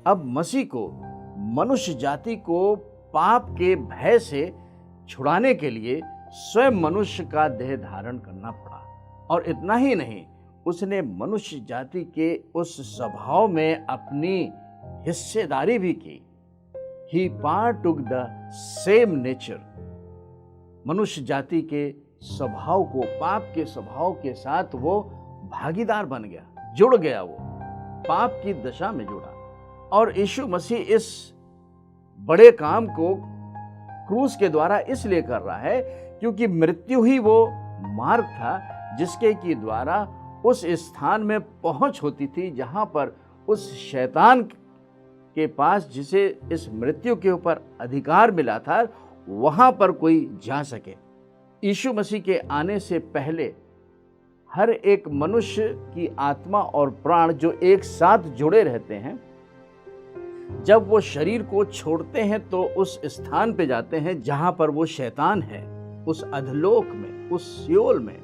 अब मसीह को मनुष्य जाति को पाप के भय से छुड़ाने के लिए स्वयं मनुष्य का देह धारण करना पड़ा। और इतना ही नहीं, उसने मनुष्य जाति के उस स्वभाव में अपनी हिस्सेदारी भी की। He partook the same nature। मनुष्य जाति के स्वभाव को, पाप के स्वभाव के साथ वो भागीदार बन गया, जुड़ गया, वो पाप की दशा में जुड़ा। और यीशु मसीह इस बड़े काम को क्रूस के द्वारा इसलिए कर रहा है क्योंकि मृत्यु ही वो मार्ग था जिसके की द्वारा उस स्थान में पहुंच होती थी जहां पर उस शैतान के पास, जिसे इस मृत्यु के ऊपर अधिकार मिला था, वहां पर कोई जा सके। यीशु मसीह के आने से पहले हर एक मनुष्य की आत्मा और प्राण जो एक साथ जुड़े रहते हैं, जब वो शरीर को छोड़ते हैं तो उस स्थान पे जाते हैं जहां पर वो शैतान है, उस अधलोक में, उस सियोल में।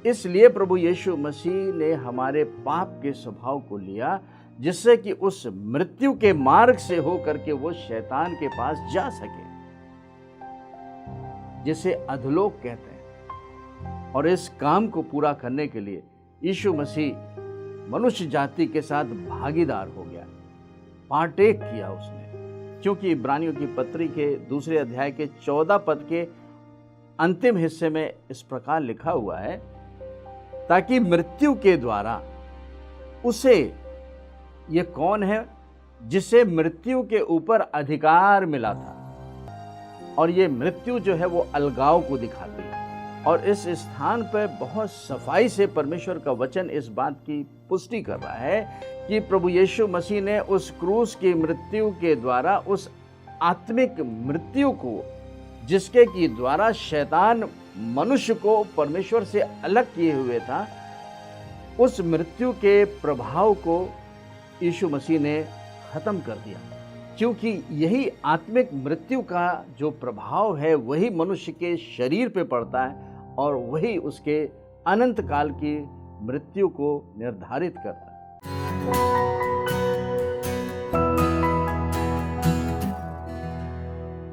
इसलिए प्रभु यीशु मसीह ने हमारे पाप के स्वभाव को लिया, जिससे कि उस मृत्यु के मार्ग से होकर के वो शैतान के पास जा सके, जिसे अधलोक कहते हैं। और इस काम को पूरा करने के लिए यीशु मसीह मनुष्य जाति के साथ भागीदार हो गया, पार्टेक किया उसने। क्योंकि इब्रानियों की पत्री के 2 अध्याय के 14 पद के अंतिम हिस्से में इस प्रकार लिखा हुआ है, ताकि मृत्यु के द्वारा उसे, ये कौन है जिसे मृत्यु के ऊपर अधिकार मिला था, और ये मृत्यु जो है वो अलगाव को दिखाती है। और इस स्थान पर बहुत सफाई से परमेश्वर का वचन इस बात की पुष्टि कर रहा है कि प्रभु यीशु मसीह ने उस क्रूस की मृत्यु के द्वारा उस आत्मिक मृत्यु को, जिसके की द्वारा शैतान मनुष्य को परमेश्वर से अलग किए हुए था, उस मृत्यु के प्रभाव को यीशु मसीह ने खत्म कर दिया। क्योंकि यही आत्मिक मृत्यु का जो प्रभाव है वही मनुष्य के शरीर पे पड़ता है और वही उसके अनंत काल की मृत्यु को निर्धारित करता है।